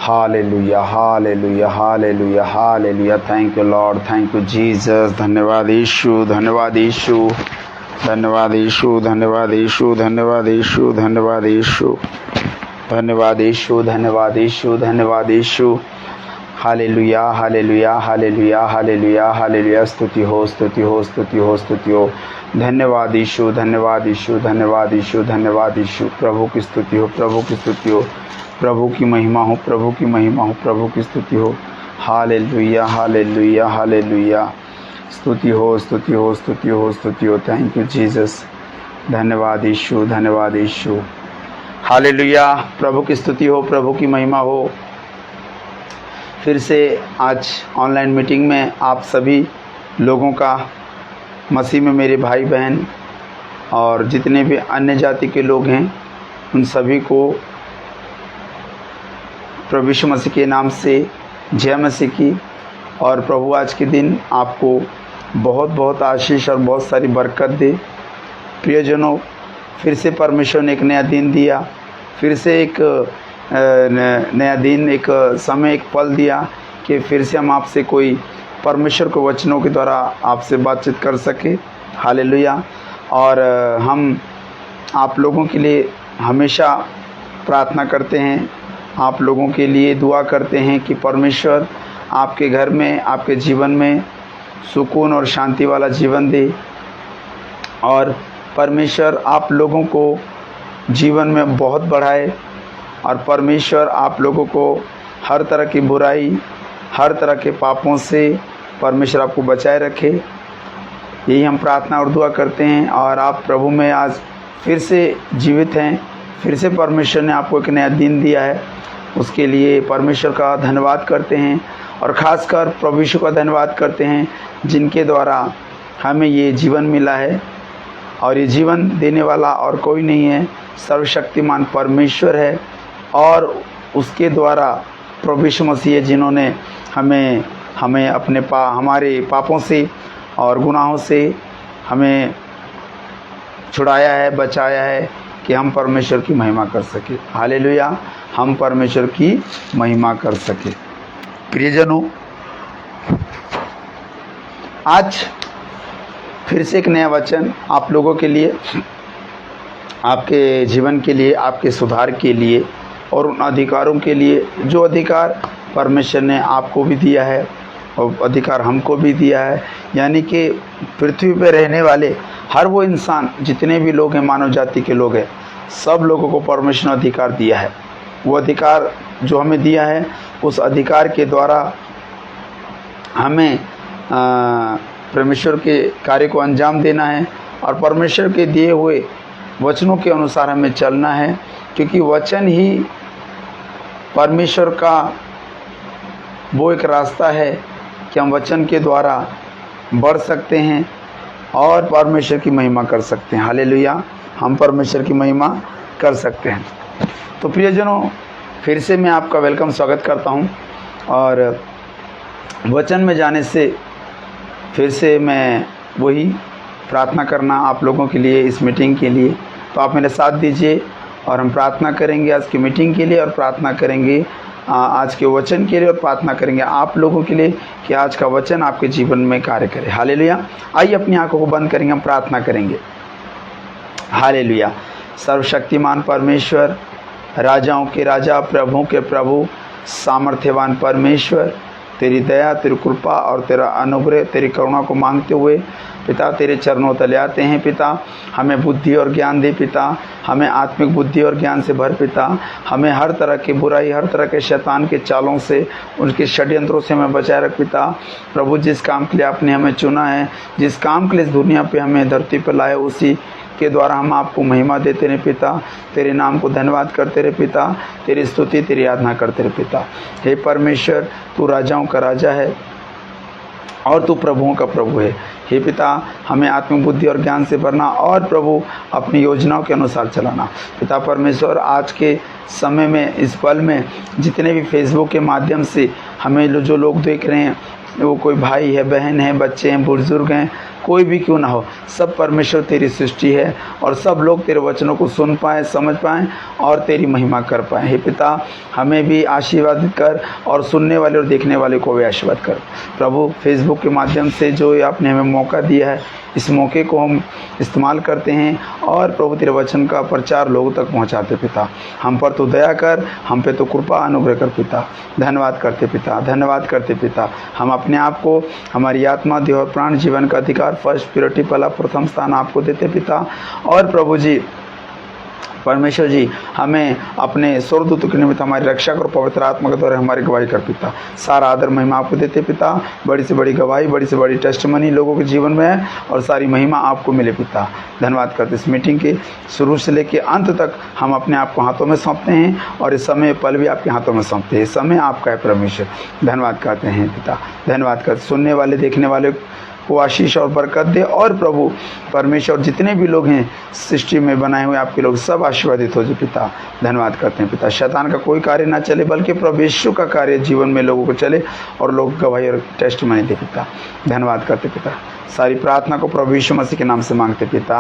Hallelujah, hallelujah, hallelujah, hallelujah. Thank you Lord, thank you Jesus. धन्यवाद यीशु, धन्यवाद यीशु, धन्यवाद यीशु, धन्यवाद यीशु, धन्यवाद यीशु, धन्यवाद यीशु, धन्यवाद यीशु, धन्यवाद यीशु, धन्यवाद यीशु। Hallelujah, hallelujah, hallelujah, hallelujah, hallelujah. स्तुति हो, स्तुति हो, स्तुति हो, स्तुति हो। धन्यवाद यीशु, धन्यवाद यीशु, धन्यवाद यीशु, धन्यवाद यीशु। प्रभु की स्तुति हो, प्रभु की स्तुति हो, प्रभु की महिमा हो, प्रभु की महिमा हो, प्रभु की स्तुति हो। Hallelujah, hallelujah, hallelujah. स्तुति हो, स्तुति हो, स्तुति हो, स्तुति हो। Thank you Jesus. धन्यवाद यीशु, धन्यवाद यीशु। हालेलुया। प्रभु की स्तुति हो, प्रभु की महिमा हो। फिर से आज ऑनलाइन मीटिंग में आप सभी लोगों का, मसीह में मेरे भाई बहन और जितने भी अन्य जाति के लोग हैं, उन सभी को प्रभु यीशु मसीह के नाम से जय मसीह की। और प्रभु आज के दिन आपको बहुत बहुत आशीष और बहुत सारी बरकत दे। प्रियजनों, फिर से परमेश्वर ने एक नया दिन दिया, फिर से एक नया दिन, एक समय, एक पल दिया कि फिर से हम आपसे कोई परमेश्वर के वचनों के द्वारा आपसे बातचीत कर सके। हालेलुया। और हम आप लोगों के लिए हमेशा प्रार्थना करते हैं, आप लोगों के लिए दुआ करते हैं कि परमेश्वर आपके घर में, आपके जीवन में सुकून और शांति वाला जीवन दे। और परमेश्वर आप लोगों को जीवन में बहुत बढ़ाए। और परमेश्वर आप लोगों को हर तरह की बुराई, हर तरह के पापों से परमेश्वर आपको बचाए रखे। यही हम प्रार्थना और दुआ करते हैं। और आप प्रभु में आज फिर से जीवित हैं, फिर से परमेश्वर ने आपको एक नया दिन दिया है, उसके लिए परमेश्वर का धन्यवाद करते हैं। और ख़ासकर प्रभु यीशु का धन्यवाद करते हैं, जिनके द्वारा हमें ये जीवन मिला है। और ये जीवन देने वाला और कोई नहीं है, सर्वशक्तिमान परमेश्वर है। और उसके द्वारा प्रभु यीशु मसीह है, जिन्होंने हमें अपने हमारे पापों से और गुनाहों से हमें छुड़ाया है, बचाया है कि हम परमेश्वर की महिमा कर सके। हालेलुया, हम परमेश्वर की महिमा कर सके। प्रियजनों, आज फिर से एक नया वचन आप लोगों के लिए, आपके जीवन के लिए, आपके सुधार के लिए और उन अधिकारों के लिए जो अधिकार परमेश्वर ने आपको भी दिया है और अधिकार हमको भी दिया है। यानी कि पृथ्वी पर रहने वाले हर वो इंसान, जितने भी लोग हैं, मानव जाति के लोग हैं, सब लोगों को परमेश्वर ने अधिकार दिया है। वो अधिकार जो हमें दिया है, उस अधिकार के द्वारा हमें परमेश्वर के कार्य को अंजाम देना है और परमेश्वर के दिए हुए वचनों के अनुसार हमें चलना है। क्योंकि वचन ही परमेश्वर का वो एक रास्ता है कि हम वचन के द्वारा बढ़ सकते हैं और परमेश्वर की महिमा कर सकते हैं। हालेलुया, हम परमेश्वर की महिमा कर सकते हैं। तो प्रियजनों, फिर से मैं आपका वेलकम, स्वागत करता हूं। और वचन में जाने से फिर से मैं वही प्रार्थना करना आप लोगों के लिए, इस मीटिंग के लिए। तो आप मेरे साथ दीजिए और हम प्रार्थना करेंगे आज की मीटिंग के लिए, और प्रार्थना करेंगे आज के वचन के लिए, और प्रार्थना करेंगे आप लोगों के लिए कि आज का वचन आपके जीवन में कार्य करे। हालेलुया। आइए अपनी आंखों को बंद करेंगे, हम प्रार्थना करेंगे। हालेलुया। सर्वशक्तिमान परमेश्वर, राजाओं के राजा, प्रभुओं के प्रभु, सामर्थ्यवान परमेश्वर, तेरी दया, तेरी कृपा और तेरा अनुग्रह, तेरी करुणा को मांगते हुए पिता तेरे चरणों तले आते हैं। पिता, हमें बुद्धि और ज्ञान दे। पिता, हमें आत्मिक बुद्धि और ज्ञान से भर। पिता, हमें हर तरह की बुराई, हर तरह के शैतान के चालों से, उनके षड्यंत्रों से हमें बचाए रख। पिता प्रभु, जिस काम के लिए आपने हमें चुना है, जिस काम के लिए इस दुनिया पे हमें धरती पर लाए, उसी के द्वारा हम आपको महिमा देते रहे। पिता, तेरे नाम को धन्यवाद करते रहे। पिता, तेरी स्तुति, तेरी आराधना करते रहे। पिता, हे परमेश्वर, तू राजाओं का राजा है और तू प्रभुओं का प्रभु है। हे पिता, हमें आत्मिक बुद्धि और ज्ञान से भरना और प्रभु अपनी योजनाओं के अनुसार चलाना। पिता परमेश्वर, आज के समय में, इस पल में, जितने भी फेसबुक के माध्यम से हमें जो लोग देख रहे हैं, वो कोई भाई है, बहन है, बच्चे हैं, बुजुर्ग हैं, कोई भी क्यों ना हो, सब परमेश्वर तेरी सृष्टि है और सब लोग तेरे वचनों को सुन पाएँ, समझ पाएँ और तेरी महिमा कर पाएँ। हे पिता, हमें भी आशीर्वादित कर और सुनने वाले और देखने वाले को भी आशीर्वाद कर। प्रभु, फेसबुक के माध्यम से जो आपने हमें मौका दिया है, इस मौके को हम इस्तेमाल करते हैं और प्रभु तेरे वचन का प्रचार लोगों तक पहुंचाते। पिता, हम पर तो दया कर, हम पे तो कृपा अनुग्रह कर। पिता, धन्यवाद करते पिता, धन्यवाद करते पिता। हम अपने आप को, हमारी आत्मा, देह और प्राण, जीवन का अधिकार, फर्स्ट प्योरिटी, पहला प्रथम स्थान आपको देते पिता। और प्रभु जी, परमेश्वर जी, हमें अपने स्वर्गदूतों के निमित्त हमारी रक्षा और पवित्र आत्मा के द्वारा हमारी गवाही कर पिता। सारा आदर महिमा आपको देते पिता। बड़ी से बड़ी गवाही, बड़ी से बड़ी टेस्टमनी लोगों के जीवन में है और सारी महिमा आपको मिले पिता। धन्यवाद करते। इस मीटिंग के शुरू से लेकर अंत तक हम अपने आप को हाथों में सौंपते हैं और इस समय पल भी आपके हाथों में सौंपते हैं। इस समय आपका है परमेश्वर। धन्यवाद करते हैं पिता, धन्यवाद करते। सुनने वाले, देखने वाले को आशीष और बरकत दे। और प्रभु परमेश्वर, जितने भी लोग हैं सृष्टि में बनाए हुए आपके लोग, सब आशीर्वादित हो जाए पिता। धन्यवाद करते हैं पिता। शैतान का कोई कार्य ना चले, बल्कि प्रभु यीशु का कार्य जीवन में लोगों को चले और लोग गवाही और टेस्टमनी दे पिता। धन्यवाद करते पिता। सारी प्रार्थना को प्रभु यीशु मसीह के नाम से मांगते पिता,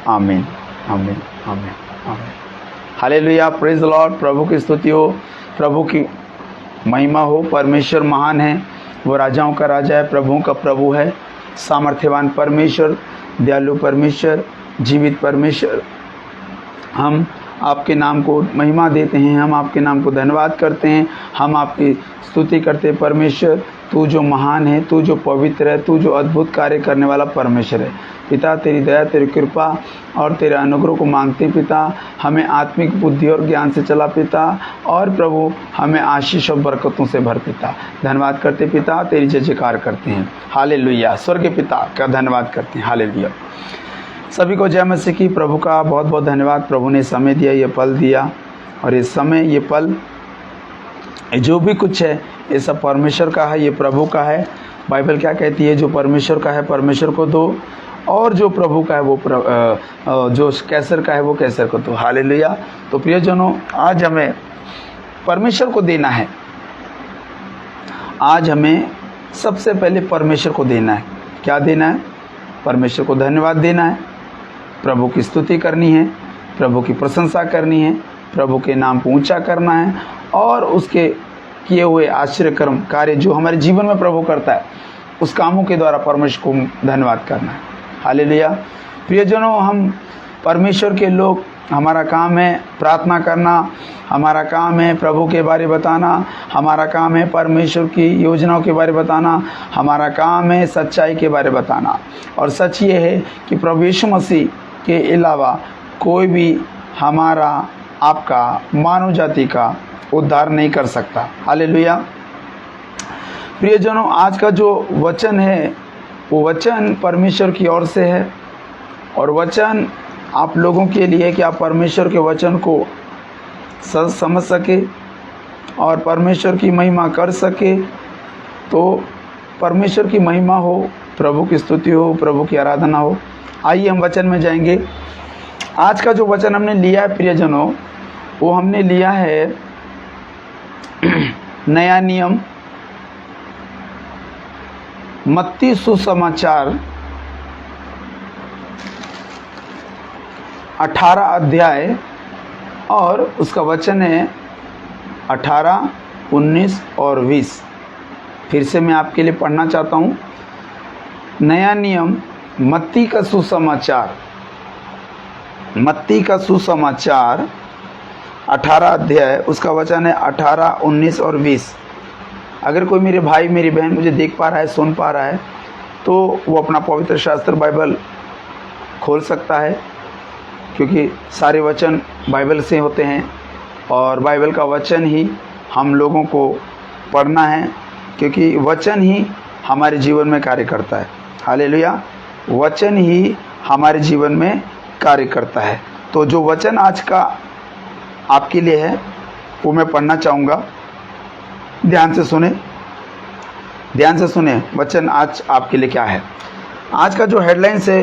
आमीन, आमीन, आमीन, आमीन। Hallelujah, praise the Lord. प्रभु की स्तुति हो, प्रभु की महिमा हो। परमेश्वर महान है, वो राजाओं का राजा है, प्रभुओं का प्रभु है। सामर्थ्यवान परमेश्वर, दयालु परमेश्वर, जीवित परमेश्वर, हम आपके नाम को महिमा देते हैं, हम आपके नाम को धन्यवाद करते हैं, हम आपकी स्तुति करते हैं। परमेश्वर, तू जो महान है, तू जो पवित्र है, तू जो अद्भुत कार्य करने वाला परमेश्वर है पिता। तेरी दया, तेरी कृपा और तेरे अनुग्रह को मांगते पिता। हमें आत्मिक बुद्धि और ज्ञान से चला पिता, और प्रभु हमें आशीष और बरकतों से भर पिता। धन्यवाद करते पिता, तेरी जय जयकार करते हैं। हालेलुया, स्वर्ग पिता का धन्यवाद करते हैं। हालेलुया। सभी को जय मसीह की। प्रभु का बहुत बहुत धन्यवाद। प्रभु ने समय दिया, ये पल दिया, और इस समय, ये पल, जो भी कुछ है ये सब परमेश्वर का है, ये प्रभु का है। बाइबल क्या कहती है? जो परमेश्वर का है परमेश्वर को दो, और जो प्रभु का है वो जो कैसर का है वो कैसर को दो। हालेलुया। तो प्रियजनों, आज हमें परमेश्वर को देना है। आज हमें सबसे पहले परमेश्वर को देना है। क्या देना है? परमेश्वर को धन्यवाद देना है, प्रभु की स्तुति करनी है, प्रभु की प्रशंसा करनी है, प्रभु के नाम को ऊंचा करना है, और उसके किए हुए आश्चर्यकर्म कार्य जो हमारे जीवन में प्रभु करता है, उस कामों के द्वारा परमेश्वर को धन्यवाद करना है। हालेलुया। प्रियजनों, हम परमेश्वर के लोग, हमारा काम है प्रार्थना करना, हमारा काम है प्रभु के बारे बताना, हमारा काम है परमेश्वर की योजनाओं के बारे बताना, हमारा काम है सच्चाई के बारे बताना। और सच ये है कि प्रभु यीशु मसीह के अलावा कोई भी हमारा, आपका, मानव जाति का उद्धार नहीं कर सकता। हालेलुया। प्रियजनों, आज का जो वचन है वो वचन परमेश्वर की ओर से है, और वचन आप लोगों के लिए कि आप परमेश्वर के वचन को समझ सके और परमेश्वर की महिमा कर सके। तो परमेश्वर की महिमा हो, प्रभु की स्तुति हो, प्रभु की आराधना हो। आइए हम वचन में जाएंगे। आज का जो वचन हमने लिया है प्रियजनों, वो हमने लिया है नया नियम, मत्ती सुसमाचार 18 अध्याय, और उसका वचन है 18, 19 और 20। फिर से मैं आपके लिए पढ़ना चाहता हूँ। नया नियम, मत्ती का सुसमाचार, मत्ती का सुसमाचार 18 अध्याय, उसका वचन है 18, 19 और 20। अगर कोई मेरे भाई मेरी बहन मुझे देख पा रहा है, सुन पा रहा है, तो वो अपना पवित्र शास्त्र बाइबल खोल सकता है, क्योंकि सारे वचन बाइबल से होते हैं और बाइबल का वचन ही हम लोगों को पढ़ना है, क्योंकि वचन ही हमारे जीवन में कार्य करता है। हालेलुया। वचन ही हमारे जीवन में कार्य करता है। तो जो वचन आज का आपके लिए है वो मैं पढ़ना चाहूँगा। ध्यान से सुने, ध्यान से सुने। वचन आज आपके लिए क्या है? आज का जो हेडलाइंस है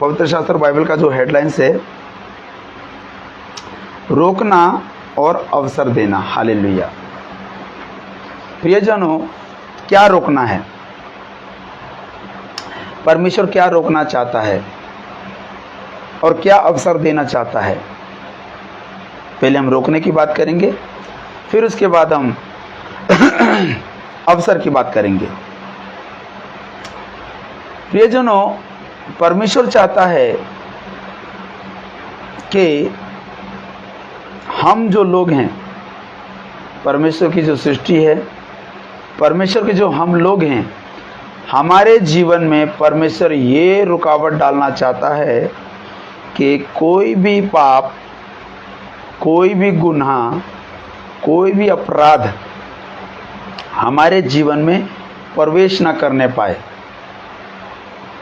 पवित्र शास्त्र बाइबल का, जो हेडलाइंस है, रोकना और अवसर देना। हालेलुया। प्रियजनों, क्या रोकना है? परमेश्वर क्या रोकना चाहता है और क्या अवसर देना चाहता है। पहले हम रोकने की बात करेंगे, फिर उसके बाद हम अवसर की बात करेंगे। प्रियजनों, परमेश्वर चाहता है कि हम जो लोग हैं, परमेश्वर की जो सृष्टि है, परमेश्वर के जो हम लोग हैं, हमारे जीवन में परमेश्वर ये रुकावट डालना चाहता है कि कोई भी पाप, कोई भी गुनाह, कोई भी अपराध हमारे जीवन में प्रवेश न करने पाए।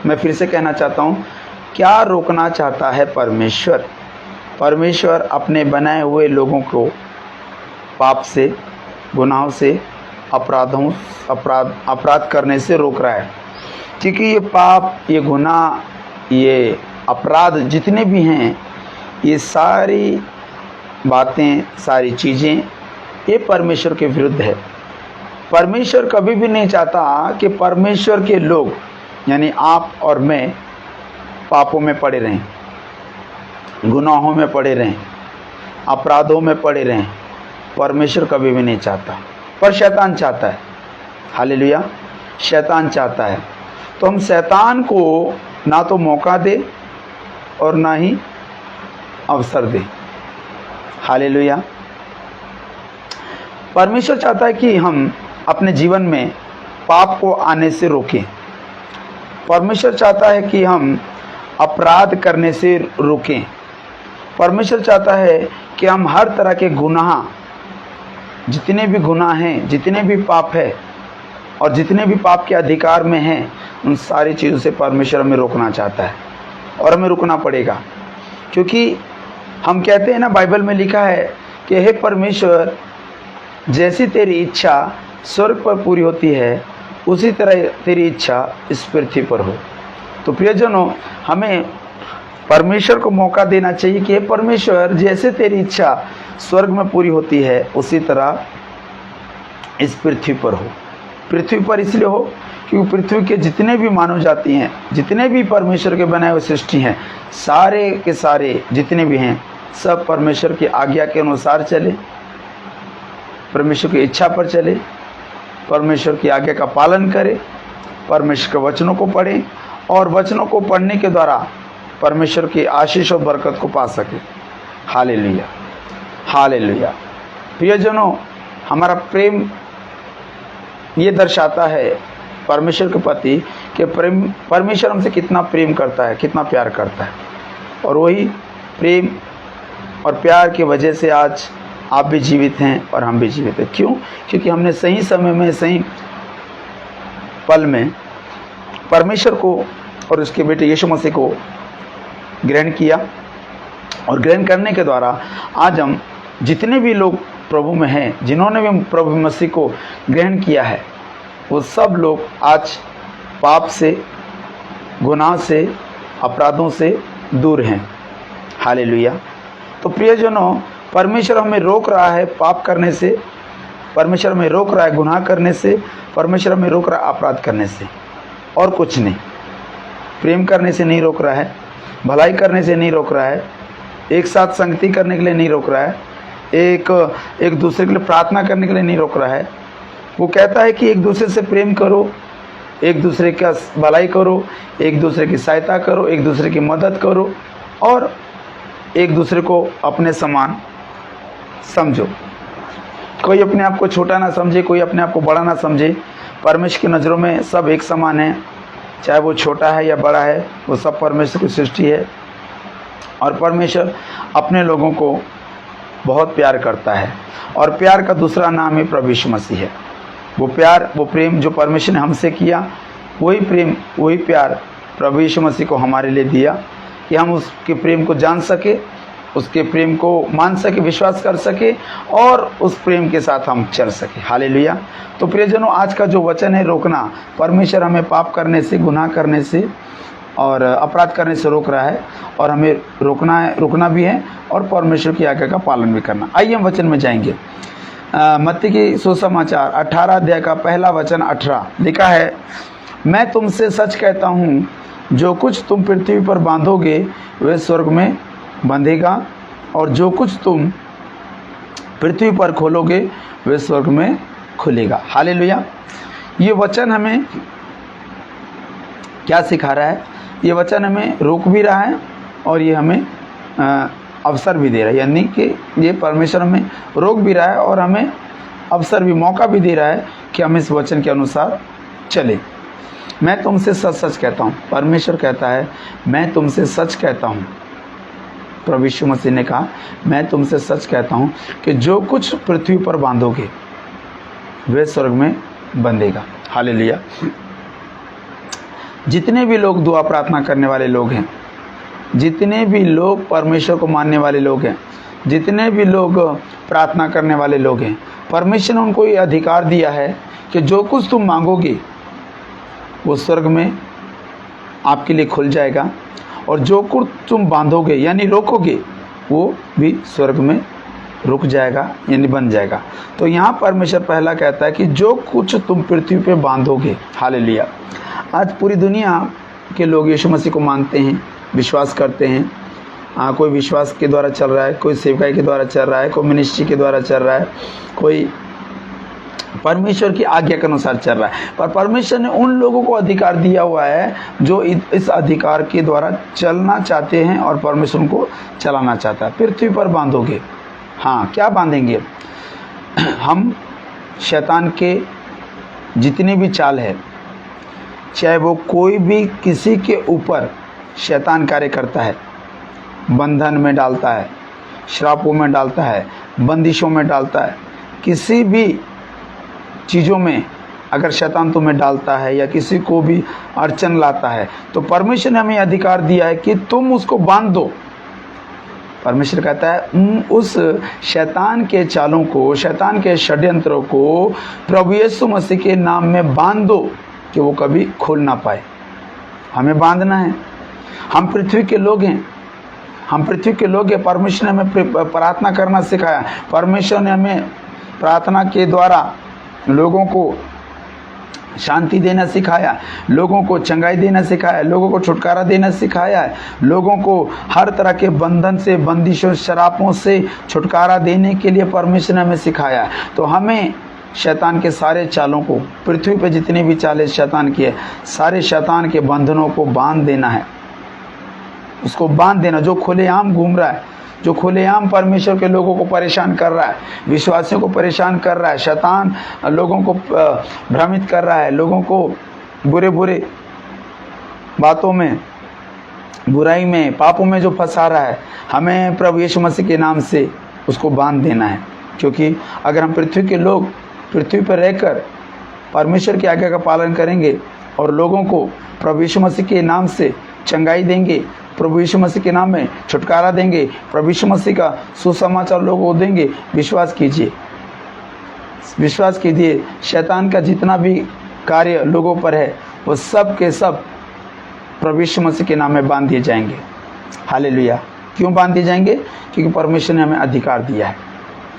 मैं फिर से कहना चाहता हूँ, क्या रोकना चाहता है परमेश्वर? परमेश्वर अपने बनाए हुए लोगों को पाप से, गुनाहों से, अपराध करने से रोक रहा है। क्योंकि ये पाप, ये गुनाह, ये अपराध जितने भी हैं, ये सारी बातें, सारी चीज़ें, ये परमेश्वर के विरुद्ध है। परमेश्वर कभी भी नहीं चाहता कि परमेश्वर के लोग यानी आप और मैं पापों में पड़े रहें, गुनाहों में पड़े रहें, अपराधों में पड़े रहें। परमेश्वर कभी भी नहीं चाहता, पर शैतान चाहता है। हालेलुया, शैतान चाहता है। तो हम शैतान को ना तो मौका दे और ना ही अवसर दे। हालेलुया। परमेश्वर चाहता है कि हम अपने जीवन में पाप को आने से रोकें। परमेश्वर चाहता है कि हम अपराध करने से रोकें। परमेश्वर चाहता है कि हम हर तरह के गुनाह, जितने भी गुनाह हैं, जितने भी पाप है और जितने भी पाप के अधिकार में हैं, उन सारी चीज़ों से परमेश्वर हमें रोकना चाहता है। और हमें रुकना पड़ेगा, क्योंकि हम कहते हैं ना, बाइबल में लिखा है कि हे परमेश्वर, जैसी तेरी इच्छा स्वर्ग पर पूरी होती है, उसी तरह तेरी इच्छा इस पृथ्वी पर हो। तो प्रियजनों, हमें परमेश्वर को मौका देना चाहिए कि हे परमेश्वर, जैसे तेरी इच्छा स्वर्ग में पूरी होती है, उसी तरह इस पृथ्वी पर हो। पृथ्वी पर इसलिए हो क्योंकि पृथ्वी के जितने भी मानव जाति हैं, जितने भी परमेश्वर के बनाए हुए सृष्टि हैं, सारे के सारे जितने भी हैं, सब परमेश्वर की आज्ञा के अनुसार चले, परमेश्वर की इच्छा पर चले, परमेश्वर की आज्ञा का पालन करें, परमेश्वर के वचनों को पढ़ें और वचनों को पढ़ने के द्वारा परमेश्वर की आशीष और बरकत को पा सके। Hallelujah, hallelujah. प्रियजनों, हमारा प्रेम ये दर्शाता है परमेश्वर के प्रति कि परमेश्वर हमसे कितना प्रेम करता है, कितना प्यार करता है। और वही प्रेम और प्यार की वजह से आज आप भी जीवित हैं और हम भी जीवित हैं। क्यों? क्योंकि हमने सही समय में, सही पल में परमेश्वर को और उसके बेटे यीशु मसीह को ग्रहण किया। और ग्रहण करने के द्वारा आज हम जितने भी लोग प्रभु में हैं, जिन्होंने भी प्रभु मसीह को ग्रहण किया है, वो सब लोग आज पाप से, गुनाह से, अपराधों से दूर हैं। हालेलुया। तो प्रियजनों, परमेश्वर हमें रोक रहा है पाप करने से, परमेश्वर हमें रोक रहा है गुनाह करने से, परमेश्वर हमें रोक रहा है अपराध करने से, और कुछ नहीं। प्रेम करने से नहीं रोक रहा है, भलाई करने से नहीं रोक रहा है, एक साथ संगति करने के लिए नहीं रोक रहा है, एक दूसरे के लिए प्रार्थना करने के लिए नहीं रोक रहा है। वो कहता है कि एक दूसरे से प्रेम करो, एक दूसरे का भलाई करो, एक दूसरे की सहायता करो, एक दूसरे की मदद करो और एक दूसरे को अपने समान समझो। कोई अपने आप को छोटा ना समझे, कोई अपने आप को बड़ा ना समझे। परमेश्वर की नज़रों में सब एक समान है, चाहे वो छोटा है या बड़ा है, वो सब परमेश्वर की सृष्टि है। और परमेश्वर अपने लोगों को बहुत प्यार करता है, और प्यार का दूसरा नाम ही प्रभु यीशु मसीह है। वो प्यार, वो प्रेम जो परमेश्वर ने हमसे किया, वही प्रेम, वही प्यार प्रभु यीशु मसीह को हमारे लिए दिया कि हम उसके प्रेम को जान सके, उसके प्रेम को मान सके, विश्वास कर सके और उस प्रेम के साथ हम चल सके। हालेलुया। तो प्रियजनों, आज का जो वचन है रोकना, परमेश्वर हमें पाप करने से, गुनाह करने से और अपराध करने से रोक रहा है, और हमें रुकना भी है और परमेश्वर की आज्ञा का पालन भी करना। आइए हम वचन में जाएंगे। मत्ती की सुसमाचार 18 अध्याय का पहला वचन 18 लिखा है, मैं तुमसे सच कहता हूँ, जो कुछ तुम पृथ्वी पर बांधोगे वह स्वर्ग में बंधेगा, और जो कुछ तुम पृथ्वी पर खोलोगे वह स्वर्ग में खुलेगा। हालेलुया। ये वचन हमें क्या सिखा रहा है? ये वचन हमें रोक भी रहा है और ये हमें अवसर भी दे रहा है, यानी कि ये परमेश्वर हमें रोक भी रहा है और हमें अवसर भी, मौका भी दे रहा है कि हम इस वचन के अनुसार चलें। मैं तुमसे सच सच कहता हूँ, परमेश्वर कहता है मैं तुमसे सच कहता हूँ। प्रभु यीशु मसीह ने कहा मैं तुमसे सच कहता हूँ कि जो कुछ पृथ्वी पर बांधोगे वह स्वर्ग में बंधेगा। हालेलुया। जितने भी लोग दुआ प्रार्थना करने वाले लोग हैं, जितने भी लोग परमेश्वर को मानने वाले लोग हैं, जितने भी लोग प्रार्थना करने वाले लोग हैं, परमेश्वर ने उनको ये अधिकार दिया है कि जो कुछ तुम मांगोगे वो स्वर्ग में आपके लिए खुल जाएगा, और जो कुछ तुम बांधोगे यानी रोकोगे वो भी स्वर्ग में रुक जाएगा यानी बन जाएगा। तो यहाँ परमेश्वर पहला कहता है कि जो कुछ तुम पृथ्वी पे बांधोगे। हालेलुया। आज पूरी दुनिया के लोग यीशु मसीह को मानते हैं, विश्वास करते हैं। कोई विश्वास के द्वारा चल रहा है, कोई सेवकाई के द्वारा चल रहा है, कोई मिनिस्ट्री के द्वारा चल रहा है, कोई परमेश्वर की आज्ञा के अनुसार चल रहा है। पर परमेश्वर ने उन लोगों को अधिकार दिया हुआ है जो इस अधिकार के द्वारा चलना चाहते हैं और परमेश्वर उनको चलाना चाहता है। पृथ्वी पर बांधोगे, हाँ क्या बांधेंगे? हम शैतान के जितने भी चाल है, चाहे वो कोई भी किसी के ऊपर शैतान कार्य करता है, बंधन में डालता है, श्रापों में डालता है, बंदिशों में डालता है, किसी भी चीज़ों में अगर शैतान तुम्हें डालता है या किसी को भी अड़चन लाता है, तो परमेश्वर ने हमें अधिकार दिया है कि तुम उसको बांध दो। परमेश्वर कहता है उस शैतान के चालों को, शैतान के षड्यंत्रों को प्रभु यीशु मसीह के नाम में बांध दो कि वो कभी खुल ना पाए। हमें बांधना है। हम पृथ्वी के लोग हैं, हम पृथ्वी के लोग हैं। परमेश्वर ने हमें प्रार्थना करना सिखाया। परमेश्वर ने हमें प्रार्थना के द्वारा लोगों को शांति देना सिखाया, लोगों को चंगाई देना सिखाया, लोगों को छुटकारा देना सिखाया है, लोगों को हर तरह के बंधन से, बंदिशों, शरापों से छुटकारा देने के लिए परमेश्वर ने हमें सिखाया है। तो हमें शैतान के सारे चालों को, पृथ्वी पर जितने भी चालें शैतान की है, सारे शैतान के बंधनों को बांध देना है। उसको बांध देना। जो खुलेआम घूम रहा है, जो खुलेआम परमेश्वर के लोगों को परेशान कर रहा है, विश्वासियों को परेशान कर रहा है, शैतान लोगों को भ्रमित कर रहा है, लोगों को बुरे बुरे बातों में, बुराई में, पापों में जो फंसा रहा है, हमें प्रभु यीशु मसीह के नाम से उसको बांध देना है। क्योंकि अगर हम पृथ्वी के लोग पृथ्वी पर रहकर परमेश्वर की आज्ञा का पालन करेंगे और लोगों को प्रभु यीशु मसीह के नाम से चंगाई देंगे, प्रभु यीशु मसीह के नाम में छुटकारा देंगे, प्रभु यीशु मसीह का सुसमाचार लोगों को देंगे, विश्वास कीजिए, विश्वास कीजिए, शैतान का जितना भी कार्य लोगों पर है वो सब के सब प्रभु यीशु मसीह के नाम में बांध दिए जाएंगे। हालेलुया। क्यों बांध दिए जाएंगे? क्योंकि परमेश्वर ने हमें अधिकार दिया है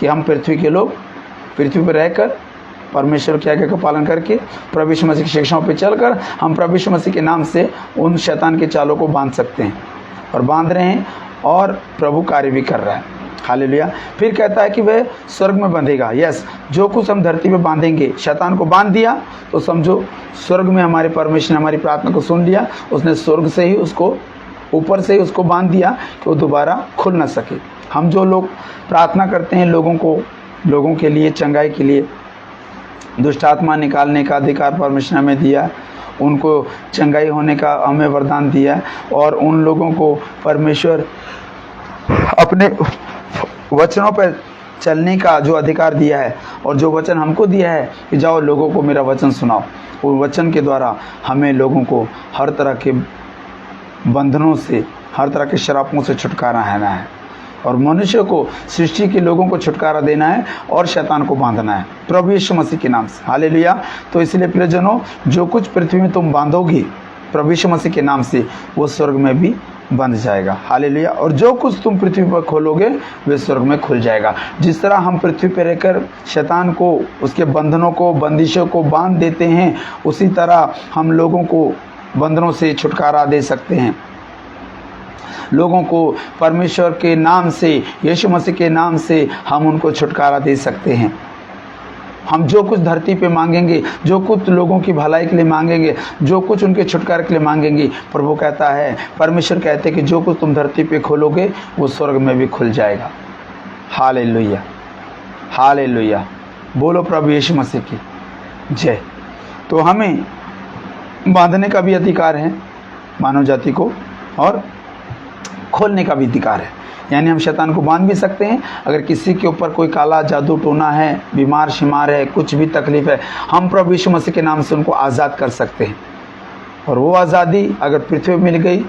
कि हम पृथ्वी के लोग पृथ्वी पर रहकर परमेश्वर की आज्ञा का पालन करके, प्रभु यीशु मसीह की शिक्षाओं पर चलकर हम प्रभु यीशु मसीह के नाम से उन शैतान के चालों को बांध सकते हैं और बांध रहे हैं, और प्रभु कार्य भी कर रहा है। हालेलुया। फिर कहता है कि वह स्वर्ग में बंधेगा। यस, जो कुछ हम धरती पे बांधेंगे, शैतान को बांध दिया तो समझो स्वर्ग में हमारे परमेश्वर ने हमारी प्रार्थना को सुन लिया। उसने स्वर्ग से ही उसको, ऊपर से ही उसको बांध दिया कि वो दोबारा खुल ना सके। हम जो लोग प्रार्थना करते हैं लोगों के लिए, चंगाई के लिए, दुष्ट आत्मा निकालने का अधिकार परमेश्वर ने हमें दिया, उनको चंगाई होने का हमें वरदान दिया, और उन लोगों को परमेश्वर अपने वचनों पर चलने का जो अधिकार दिया है, और जो वचन हमको दिया है कि जाओ लोगों को मेरा वचन सुनाओ, उस वचन के द्वारा हमें लोगों को हर तरह के बंधनों से, हर तरह के शरापों से छुटकारा रहना है, और मनुष्य को, सृष्टि के लोगों को छुटकारा देना है और शैतान को बांधना है प्रभु यीशु मसीह के नाम से। हालेलुया। तो इसलिए प्रियजनों, जो कुछ पृथ्वी में तुम बांधोगी प्रभु यीशु मसीह के नाम से वो स्वर्ग में भी बंध जाएगा। हालेलुया। और जो कुछ तुम पृथ्वी पर खोलोगे वे स्वर्ग में खुल जाएगा। जिस तरह हम पृथ्वी पर रहकर शैतान को, उसके बंधनों को, बंदिशों को बांध देते हैं, उसी तरह हम लोगों को बंधनों से छुटकारा दे सकते हैं। लोगों को परमेश्वर के नाम से, यीशु मसीह के नाम से हम उनको छुटकारा दे सकते हैं। हम जो कुछ धरती पे मांगेंगे, जो कुछ लोगों की भलाई के लिए मांगेंगे, जो कुछ उनके छुटकारे के लिए मांगेंगे, प्रभु कहता है, परमेश्वर कहते हैं कि जो कुछ तुम धरती पे खोलोगे वो स्वर्ग में भी खुल जाएगा। Hallelujah, hallelujah. बोलो प्रभु यीशु मसीह की जय। तो हमें बांधने का भी अधिकार है मानव जाति को, और खोलने का भी अधिकार है। यानी हम शैतान को बांध भी सकते हैं। अगर किसी के ऊपर कोई काला जादू टोना है, बीमार शिमार है, कुछ भी तकलीफ है, हम प्रभु यीशु मसीह के नाम से उनको आज़ाद कर सकते हैं। और वो आज़ादी अगर पृथ्वी में मिल गई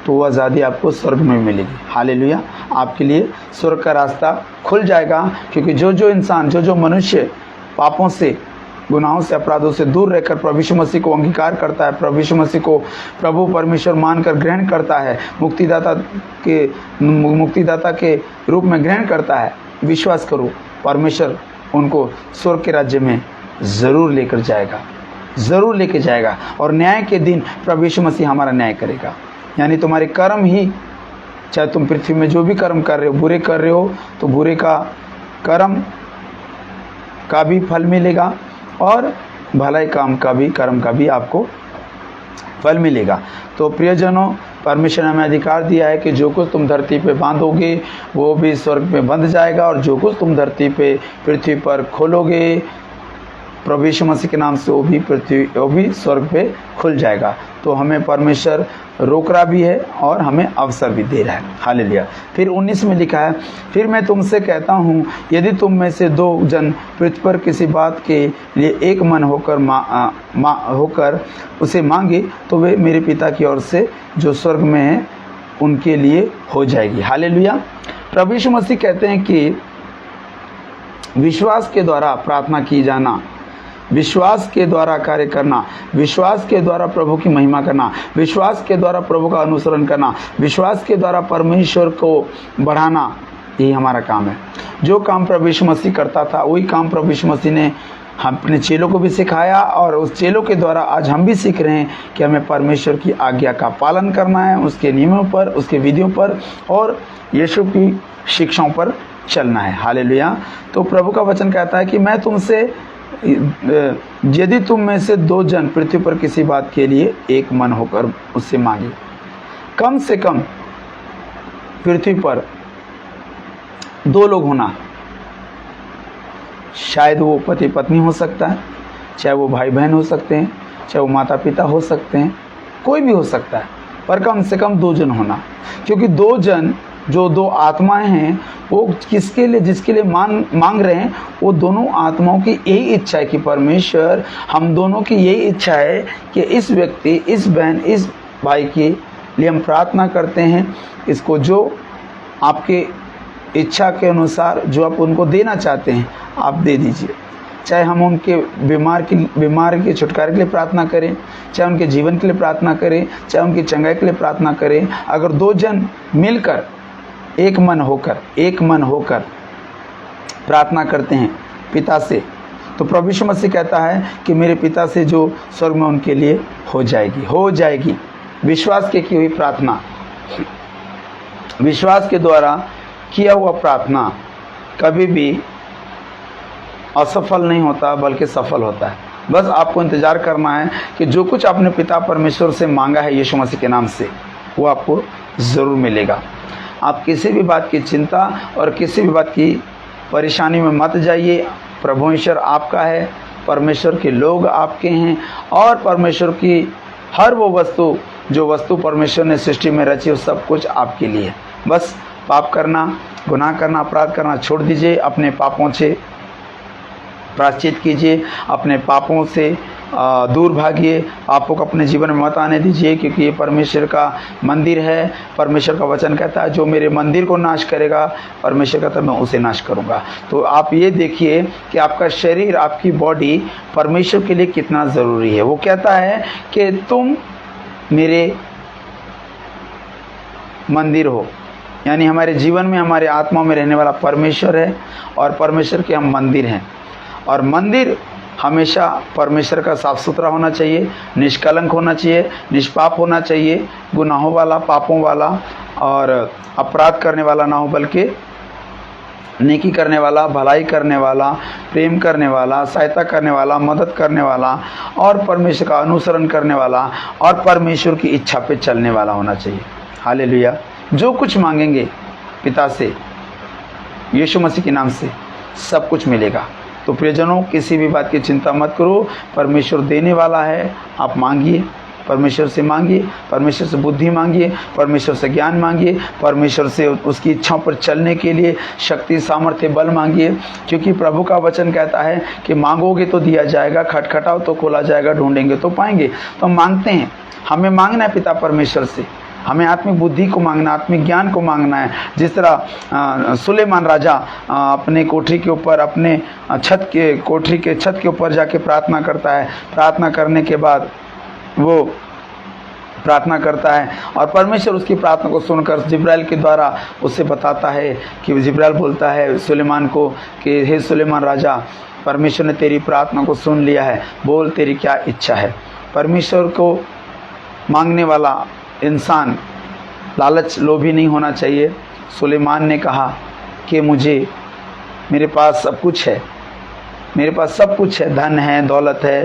तो वो आज़ादी आपको स्वर्ग में मिलेगी। हालेलुया। आपके लिए स्वर्ग का रास्ता खुल जाएगा, क्योंकि जो इंसान, जो मनुष्य पापों से, गुनाहों से, अपराधों से दूर रहकर प्रभु यीशु मसीह को अंगीकार करता है, प्रभु यीशु मसीह को प्रभु परमेश्वर मानकर ग्रहण करता है, मुक्तिदाता के रूप में ग्रहण करता है, विश्वास करो, परमेश्वर उनको स्वर्ग के राज्य में ज़रूर लेकर जाएगा, ज़रूर लेके जाएगा। और न्याय के दिन प्रभु यीशु मसीह हमारा न्याय करेगा। यानी तुम्हारे कर्म ही, चाहे तुम पृथ्वी में जो भी कर्म कर रहे हो, बुरे कर रहे हो तो बुरे का कर्म का भी फल मिलेगा, और भलाई काम का भी, कर्म का भी आपको फल मिलेगा। तो प्रियजनों, परमेश्वर ने हमें अधिकार दिया है कि जो कुछ तुम धरती पे बांधोगे वो भी स्वर्ग में बंध जाएगा, और जो कुछ तुम धरती पे, पृथ्वी पर खोलोगे प्रभु यीशु मसीह के नाम से वो भी स्वर्ग पे खुल जाएगा। तो हमें परमेश्वर रोक रहा भी है और हमें अवसर भी दे रहा है। हालेलुया। फिर 19 में लिखा है, फिर मैं तुमसे कहता हूँ, यदि तुम में से 2 जन पृथ्वी पर किसी बात के लिए एक मन होकर उसे मांगे तो वे मेरे पिता की ओर से जो स्वर्ग में है उनके लिए हो जाएगी। हालेलुया। प्रभु यीशु मसीह कहते हैं कि विश्वास के द्वारा प्रार्थना की जाना, विश्वास के द्वारा कार्य करना, विश्वास के द्वारा प्रभु की महिमा करना, विश्वास के द्वारा प्रभु का अनुसरण करना, विश्वास के द्वारा परमेश्वर को बढ़ाना, यही हमारा काम है। जो काम प्रभु यीशु मसीह करता था वही काम प्रभु यीशु मसीह ने अपने चेलों को भी सिखाया, और उस चेलों के द्वारा आज हम भी सीख रहे हैं कि हमें परमेश्वर की आज्ञा का पालन करना है, उसके नियमों पर, उसके विधियों पर और यीशु की शिक्षाओं पर चलना है। हालेलुया। तो प्रभु का वचन कहता है कि मैं तुमसे, यदि तुम में से 2 जन पृथ्वी पर किसी बात के लिए एक मन होकर उससे मांगे, कम से कम पृथ्वी पर 2 लोग होना, शायद वो पति पत्नी हो सकता है, चाहे वो भाई बहन हो सकते हैं, चाहे वो माता पिता हो सकते हैं, कोई भी हो सकता है, पर कम से कम 2 जन होना। क्योंकि 2 जन, जो 2 आत्माएं हैं, वो किसके लिए, जिसके लिए मांग रहे हैं, वो दोनों आत्माओं की यही इच्छा है कि परमेश्वर, हम दोनों की यही इच्छा है कि इस व्यक्ति, इस बहन, इस भाई के लिए हम प्रार्थना करते हैं, इसको जो आपके इच्छा के अनुसार जो आप उनको देना चाहते हैं आप दे दीजिए। चाहे हम उनके बीमार के छुटकारे के लिए प्रार्थना करें, चाहे उनके जीवन के लिए प्रार्थना करें, चाहे उनकी चंगाई के लिए प्रार्थना करें, अगर 2 जन मिलकर एक मन होकर प्रार्थना करते हैं पिता से, तो प्रभु यीशु मसीह कहता है कि मेरे पिता से जो स्वर्ग में उनके लिए हो जाएगी। विश्वास की हुई प्रार्थना, विश्वास के द्वारा किया हुआ प्रार्थना कभी भी असफल नहीं होता बल्कि सफल होता है। बस आपको इंतज़ार करना है कि जो कुछ आपने पिता परमेश्वर से मांगा है यीशु मसीह के नाम से, वो आपको ज़रूर मिलेगा। आप किसी भी बात की चिंता और किसी भी बात की परेशानी में मत जाइए। प्रभु ईश्वर आपका है, परमेश्वर के लोग आपके हैं, और परमेश्वर की हर वो वस्तु, जो वस्तु परमेश्वर ने सृष्टि में रची, वो सब कुछ आपके लिए है। बस पाप करना, गुनाह करना, अपराध करना छोड़ दीजिए, अपने पापों से प्रायश्चित कीजिए, अपने पापों से दूर भागिए, पापों को अपने जीवन में मत आने दीजिए, क्योंकि ये परमेश्वर का मंदिर है। परमेश्वर का वचन कहता है जो मेरे मंदिर को नाश करेगा, परमेश्वर कहता है मैं उसे नाश करूँगा। तो आप ये देखिए कि आपका शरीर, आपकी बॉडी परमेश्वर के लिए कितना ज़रूरी है। वो कहता है कि तुम मेरे मंदिर हो, यानी हमारे जीवन में हमारे आत्मा में रहने वाला परमेश्वर है और परमेश्वर के हम मंदिर हैं। और मंदिर हमेशा परमेश्वर का साफ सुथरा होना चाहिए, निष्कलंक होना चाहिए, निष्पाप होना चाहिए, गुनाहों वाला, पापों वाला और अपराध करने वाला ना हो, बल्कि नेकी करने वाला, भलाई करने वाला, प्रेम करने वाला, सहायता करने वाला, मदद करने वाला और परमेश्वर का अनुसरण करने वाला और परमेश्वर की इच्छा पे चलने वाला होना चाहिए। हालेलुया। जो कुछ मांगेंगे पिता से यीशु मसीह के नाम से सब कुछ मिलेगा। तो प्रियजनों, किसी भी बात की चिंता मत करो, परमेश्वर देने वाला है। आप मांगिए, परमेश्वर से मांगिए, परमेश्वर से बुद्धि मांगिए, परमेश्वर से ज्ञान मांगिए, परमेश्वर से उसकी इच्छाओं पर चलने के लिए शक्ति, सामर्थ्य, बल मांगिए। क्योंकि प्रभु का वचन कहता है कि मांगोगे तो दिया जाएगा, खटखटाओ तो खोला जाएगा, ढूंढेंगे तो पाएंगे। तो मांगते हैं, हमें मांगना है पिता परमेश्वर से, हमें आत्मिक बुद्धि को मांगना, आत्मिक ज्ञान को मांगना है। जिस तरह सुलेमान राजा अपने कोठरी के ऊपर, अपने कोठरी के छत के ऊपर जाके प्रार्थना करता है, प्रार्थना करने के बाद वो प्रार्थना करता है और परमेश्वर उसकी प्रार्थना को सुनकर जिब्राइल के द्वारा उसे बताता है कि जिब्राइल बोलता है सुलेमान को कि हे सुलेमान राजा, परमेश्वर ने तेरी प्रार्थना को सुन लिया है, बोल तेरी क्या इच्छा है। परमेश्वर को मांगने वाला इंसान लालच, लोभी नहीं होना चाहिए। सुलेमान ने कहा कि मेरे पास सब कुछ है, मेरे पास सब कुछ है, धन है, दौलत है,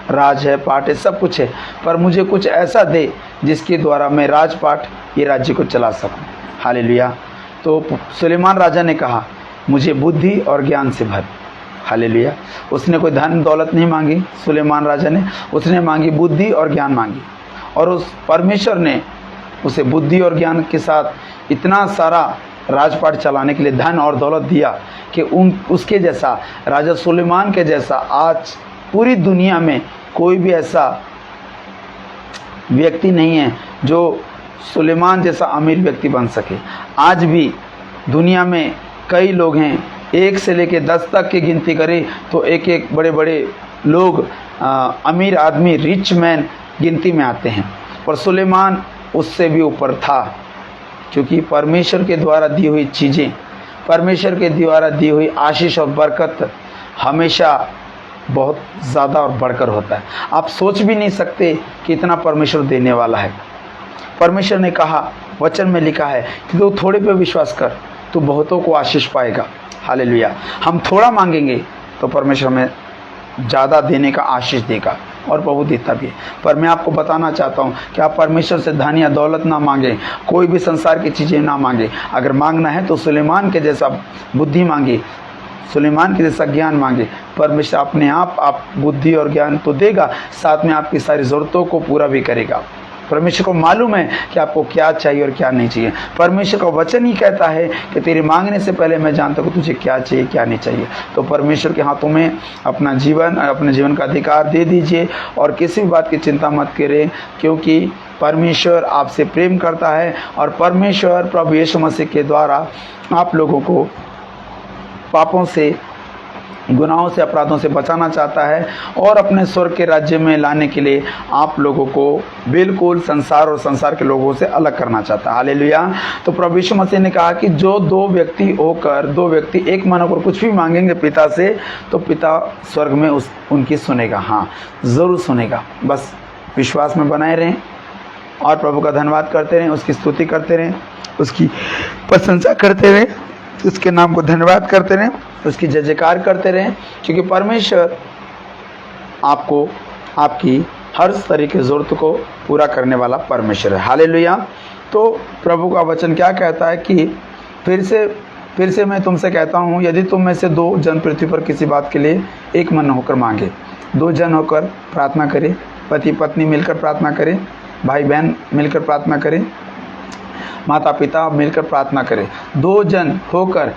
राज है, पाठ है, सब कुछ है, पर मुझे कुछ ऐसा दे जिसके द्वारा मैं राजपाट, ये राज्य को चला सकूं। हालेलुया। तो सुलेमान राजा ने कहा मुझे बुद्धि और ज्ञान से भर। हालेलुया। उसने कोई धन दौलत नहीं मांगी सुलेमान राजा ने, उसने मांगी बुद्धि और ज्ञान मांगी और उस परमेश्वर ने उसे बुद्धि और ज्ञान के साथ इतना सारा राजपाट चलाने के लिए धन और दौलत दिया कि उसके जैसा, राजा सुलेमान के जैसा आज पूरी दुनिया में कोई भी ऐसा व्यक्ति नहीं है जो सुलेमान जैसा अमीर व्यक्ति बन सके। आज भी दुनिया में कई लोग हैं, 1 से लेकर 10 तक की गिनती करें तो एक एक बड़े बड़े लोग, अमीर आदमी, रिच मैन गिनती में आते हैं, पर सुलेमान उससे भी ऊपर था। क्योंकि परमेश्वर के द्वारा दी हुई चीज़ें, परमेश्वर के द्वारा दी हुई आशीष और बरकत हमेशा बहुत ज़्यादा और बढ़कर होता है। आप सोच भी नहीं सकते कि इतना परमेश्वर देने वाला है। परमेश्वर ने कहा, वचन में लिखा है कि तू थोड़े पे विश्वास कर, तू बहुतों को आशीष पाएगा। हालेलुया। हम थोड़ा मांगेंगे तो परमेश्वर हमें ज़्यादा देने का आशीष देगा और बहुत देता भी है। पर मैं आपको बताना चाहता हूँ कि आप परमेश्वर से धन या दौलत ना मांगें, कोई भी संसार की चीज़ें ना मांगें। अगर मांगना है तो सुलेमान के जैसा बुद्धि मांगे, सुलेमान के जैसा ज्ञान मांगे। परमेश्वर अपने आप बुद्धि और ज्ञान तो देगा, साथ में आपकी सारी ज़रूरतों को पूरा भी करेगा। परमेश्वर को मालूम है कि आपको क्या चाहिए और क्या नहीं चाहिए। परमेश्वर का वचन ही कहता है कि तेरे मांगने से पहले मैं जानता हूँ कि तुझे क्या चाहिए, क्या नहीं चाहिए। तो परमेश्वर के हाथों में अपने जीवन का अधिकार दे दीजिए और किसी भी बात की चिंता मत करें, क्योंकि परमेश्वर आपसे प्रेम करता है और परमेश्वर प्रभु यीशु मसीह के द्वारा आप लोगों को पापों से, गुनाहों से, अपराधों से बचाना चाहता है और अपने स्वर्ग के राज्य में लाने के लिए आप लोगों को बिल्कुल संसार और संसार के लोगों से अलग करना चाहता है। हालेलुया। तो प्रभु यीशु मसीह ने कहा कि जो दो व्यक्ति एक मन होकर कुछ भी मांगेंगे पिता से, तो पिता स्वर्ग में उनकी सुनेगा। हाँ, ज़रूर सुनेगा। बस विश्वास में बनाए रहें और प्रभु का धन्यवाद करते रहें, उसकी स्तुति करते रहें, उसकी प्रशंसा करते रहें, उसके नाम को धन्यवाद करते रहें, उसकी जय जयकार करते रहें, क्योंकि परमेश्वर आपको आपकी हर तरह की ज़रूरत को पूरा करने वाला परमेश्वर है। हालेलुया। तो प्रभु का वचन क्या कहता है कि फिर से मैं तुमसे कहता हूँ, यदि तुम में से 2 जन पृथ्वी पर किसी बात के लिए एक मन होकर मांगे, 2 जन होकर प्रार्थना करें, पति पत्नी मिलकर प्रार्थना करें, भाई बहन मिलकर प्रार्थना करें, माता पिता मिलकर प्रार्थना करें, 2 जन होकर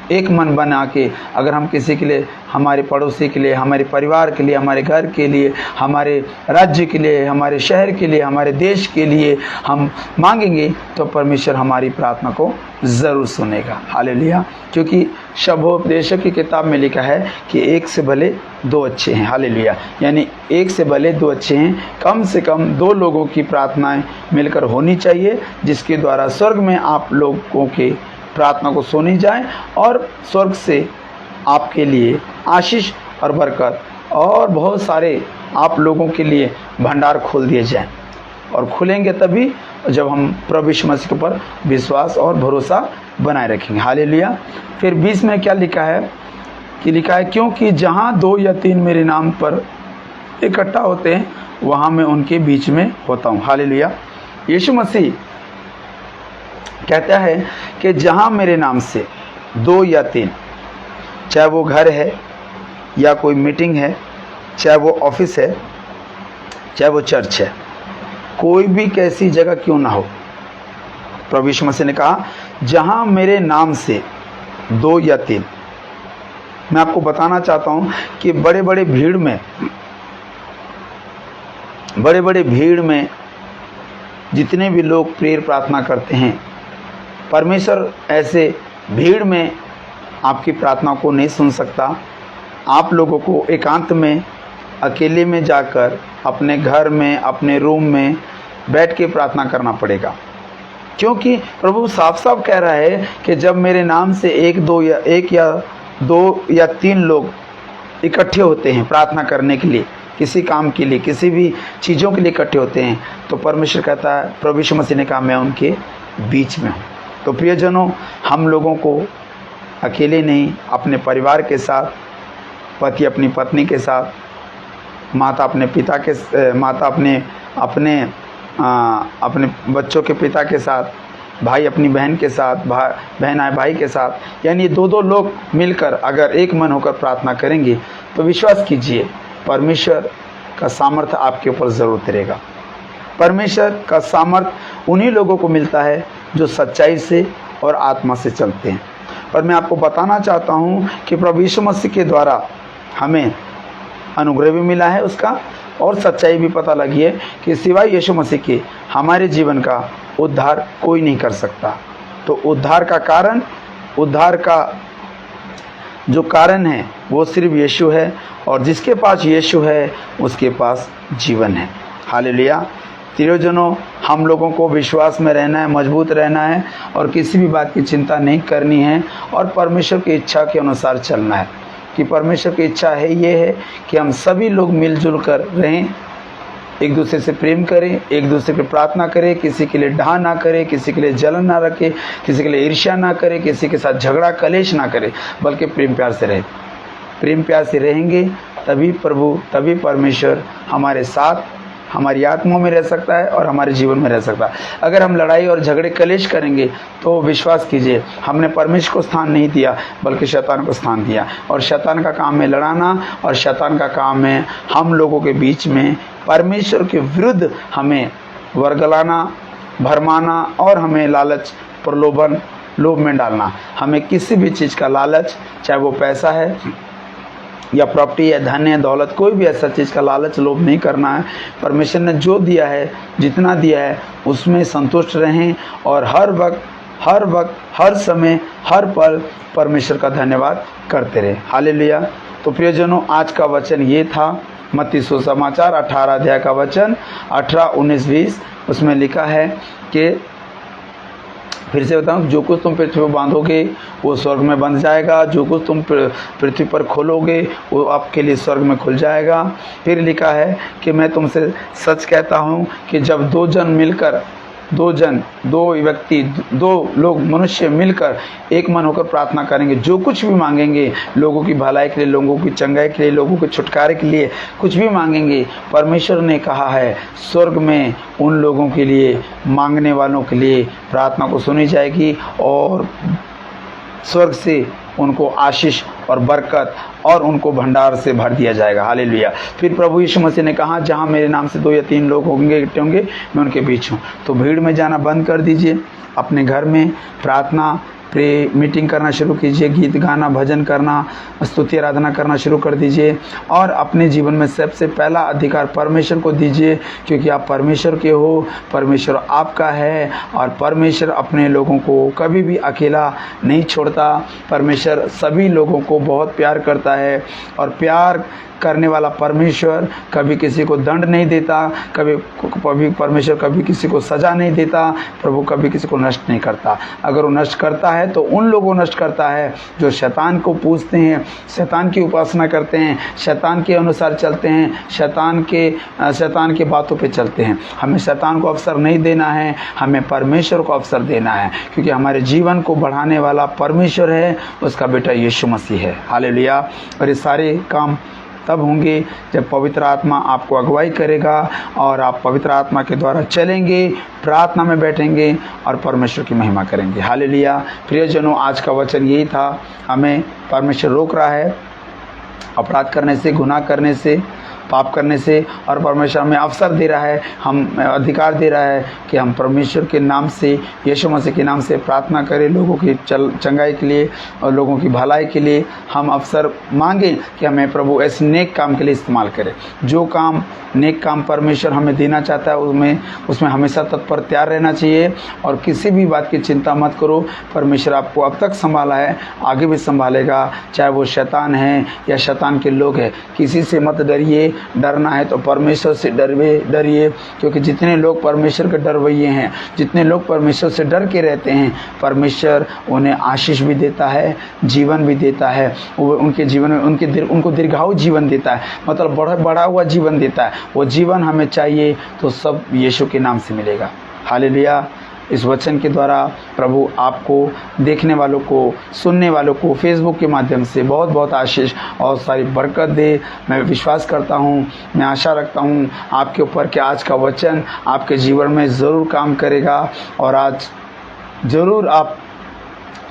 एक मन बना के अगर हम किसी के लिए, हमारे पड़ोसी के लिए, हमारे परिवार के लिए, हमारे घर के लिए, हमारे राज्य के लिए, हमारे शहर के लिए, हमारे देश के लिए हम मांगेंगे तो परमेश्वर हमारी प्रार्थना को ज़रूर सुनेगा। हालेलुया। क्योंकि शब्दोपदेशक की किताब में लिखा है कि एक से भले दो अच्छे हैं। हालेलुया। यानी एक से भले दो अच्छे हैं। कम से कम दो लोगों की प्रार्थनाएं मिलकर होनी चाहिए, जिसके द्वारा स्वर्ग में आप लोगों के प्रार्थना को सुनी जाए और स्वर्ग से आपके लिए आशीष और बरकत और बहुत सारे आप लोगों के लिए भंडार खोल दिए जाएं। और खुलेंगे तभी जब हम प्रभु यीशु मसीह के ऊपर विश्वास और भरोसा बनाए रखेंगे। हालेलुया। फिर 20 में क्या लिखा है कि लिखा है, क्योंकि जहाँ 2 या 3 मेरे नाम पर इकट्ठा होते हैं वहाँ मैं उनके बीच में होता हूँ। हालेलुया। यीशु मसीह कहता है कि जहाँ मेरे नाम से 2 या 3, चाहे वो घर है या कोई मीटिंग है, चाहे वो ऑफिस है, चाहे वो चर्च है, कोई भी कैसी जगह क्यों ना हो, प्रभु यीशु मसीह ने कहा जहाँ मेरे नाम से 2 या 3। मैं आपको बताना चाहता हूँ कि बड़े बड़े भीड़ में जितने भी लोग प्रेयर प्रार्थना करते हैं, परमेश्वर ऐसे भीड़ में आपकी प्रार्थना को नहीं सुन सकता। आप लोगों को एकांत में, अकेले में जाकर अपने घर में, अपने रूम में बैठ के प्रार्थना करना पड़ेगा, क्योंकि प्रभु साफ साफ कह रहा है कि जब मेरे नाम से 1 या 2 या 3 लोग इकट्ठे होते हैं प्रार्थना करने के लिए, किसी काम के लिए, किसी भी चीज़ों के लिए इकट्ठे होते हैं, तो परमेश्वर कहता है, प्रभु यीशु मसीह ने कहा मैं उनके बीच में हूँ। तो प्रियजनों, हम लोगों को अकेले नहीं, अपने परिवार के साथ, पति अपनी पत्नी के साथ, माता अपने पिता के, माता अपने बच्चों के पिता के साथ, भाई अपनी बहन के साथ, बहन आए भाई के साथ, यानी 2 लोग मिलकर अगर एक मन होकर प्रार्थना करेंगे तो विश्वास कीजिए परमेश्वर का सामर्थ्य आपके ऊपर ज़रूर उतरेगा। परमेश्वर का सामर्थ्य उन्हीं लोगों को मिलता है जो सच्चाई से और आत्मा से चलते हैं। और मैं आपको बताना चाहता हूँ कि प्रभु यीशु मसीह के द्वारा हमें अनुग्रह भी मिला है उसका, और सच्चाई भी पता लगी है कि सिवाय यीशु मसीह के हमारे जीवन का उद्धार कोई नहीं कर सकता। तो उद्धार का जो कारण है वो सिर्फ यीशु है, और जिसके पास यीशु है उसके पास जीवन है। हालेलुया। प्रियजनों, हम लोगों को विश्वास में रहना है, मजबूत रहना है और किसी भी बात की चिंता नहीं करनी है, और परमेश्वर की इच्छा के अनुसार चलना है। कि परमेश्वर की इच्छा है ये है कि हम सभी लोग मिलजुल कर रहें, एक दूसरे से प्रेम करें, एक दूसरे की प्रार्थना करें, किसी के लिए डहा ना करें, किसी के लिए जलन ना रखें, किसी के लिए ईर्ष्या ना करें, किसी के साथ झगड़ा कलेश ना करें, बल्कि प्रेम प्यार से रहें। प्रेम प्यार से रहेंगे तभी परमेश्वर हमारे साथ, हमारी आत्माओं में रह सकता है और हमारे जीवन में रह सकता है। अगर हम लड़ाई और झगड़े कलेश करेंगे तो विश्वास कीजिए हमने परमेश्वर को स्थान नहीं दिया, बल्कि शैतान को स्थान दिया। और शैतान का काम है लड़ाना, और शैतान का काम है हम लोगों के बीच में परमेश्वर के विरुद्ध हमें वर्गलाना, भरमाना और हमें लालच, प्रलोभन, लोभ में डालना। हमें किसी भी चीज़ का लालच, चाहे वो पैसा है या प्रॉपर्टी या धन है, दौलत, कोई भी ऐसा चीज़ का लालच, लोभ नहीं करना है। परमेश्वर ने जो दिया है, जितना दिया है, उसमें संतुष्ट रहें और हर वक्त, हर समय, हर पल परमेश्वर का धन्यवाद करते रहें। हालेलुया। तो प्रियजनों, आज का वचन ये था, मत्ती सुसमाचार 18 अध्याय का वचन 18, 19, 20। उसमें लिखा है कि, फिर से बताऊं, जो कुछ तुम पृथ्वी पर बांधोगे वो स्वर्ग में बंध जाएगा, जो कुछ तुम पृथ्वी पर खोलोगे वो आपके लिए स्वर्ग में खुल जाएगा। फिर लिखा है कि मैं तुमसे सच कहता हूँ कि जब दो लोग मनुष्य मिलकर एक मन होकर प्रार्थना करेंगे, जो कुछ भी मांगेंगे, लोगों की भलाई के लिए, लोगों की चंगाई के लिए, लोगों के छुटकारे के लिए, कुछ भी मांगेंगे, परमेश्वर ने कहा है स्वर्ग में उन लोगों के लिए, मांगने वालों के लिए प्रार्थना को सुनी जाएगी और स्वर्ग से उनको आशीष और बरकत और उनको भंडार से भर दिया जाएगा। हालेलुया। फिर प्रभु यीशु मसीह ने कहा जहाँ मेरे नाम से 2 या 3 लोग इकट्ठे होंगे मैं उनके बीच हूँ। तो भीड़ में जाना बंद कर दीजिए, अपने घर में प्रार्थना प्रे मीटिंग करना शुरू कीजिए, गीत गाना, भजन करना, स्तुति आराधना करना शुरू कर दीजिए और अपने जीवन में सबसे पहला अधिकार परमेश्वर को दीजिए, क्योंकि आप परमेश्वर के हो, परमेश्वर आपका है और परमेश्वर अपने लोगों को कभी भी अकेला नहीं छोड़ता। परमेश्वर सभी लोगों को बहुत प्यार करता है और प्यार करने वाला परमेश्वर कभी किसी को दंड नहीं देता, कभी परमेश्वर कभी किसी को सज़ा नहीं देता, प्रभु कभी किसी को नष्ट नहीं करता। अगर वो नष्ट करता है तो उन लोगों को नष्ट करता है जो शैतान को पूजते हैं, शैतान की उपासना करते हैं, शैतान के अनुसार चलते हैं, शैतान के बातों पे चलते हैं। हमें शैतान को अवसर नहीं देना है, हमें परमेश्वर को अवसर देना है, क्योंकि हमारे जीवन को बढ़ाने वाला परमेश्वर है, उसका बेटा यीशु मसीह है। हालेलुया। और ये सारे काम तब होंगे जब पवित्र आत्मा आपको अगुवाई करेगा और आप पवित्र आत्मा के द्वारा चलेंगे, प्रार्थना में बैठेंगे और परमेश्वर की महिमा करेंगे। हालेलुया। प्रियजनों, आज का वचन यही था। हमें परमेश्वर रोक रहा है अपराध करने से, गुनाह करने से, पाप करने से, और परमेश्वर हमें अवसर दे रहा है, हम अधिकार दे रहा है कि हम परमेश्वर के नाम से, यीशु मसीह के नाम से प्रार्थना करें, लोगों की चंगाई के लिए और लोगों की भलाई के लिए हम अवसर मांगें कि हमें प्रभु ऐसे नेक काम के लिए इस्तेमाल करें। जो काम नेक काम परमेश्वर हमें देना चाहता है उसमें हमेशा तत्पर तैयार रहना चाहिए और किसी भी बात की चिंता मत करो। परमेश्वर आपको अब तक संभाला है, आगे भी संभालेगा, चाहे वो शैतान है या शैतान के लोग हैं। किसी से मत डरिए, डरना है तो परमेश्वर से डरिए, क्योंकि जितने लोग परमेश्वर के डरवैये हैं, जितने लोग परमेश्वर से डर के रहते हैं, परमेश्वर उन्हें आशीष भी देता है, जीवन भी देता है। वो उनके जीवन में उनको दीर्घायु जीवन देता है, मतलब बढ़ा हुआ जीवन देता है। वो जीवन हमें चाहिए तो सब यीशु के नाम से मिलेगा। हालेलुया। इस वचन के द्वारा प्रभु आपको, देखने वालों को, सुनने वालों को फेसबुक के माध्यम से बहुत बहुत आशीष और सारी बरकत दे। मैं विश्वास करता हूँ, मैं आशा रखता हूँ आपके ऊपर कि आज का वचन आपके जीवन में ज़रूर काम करेगा और आज ज़रूर आप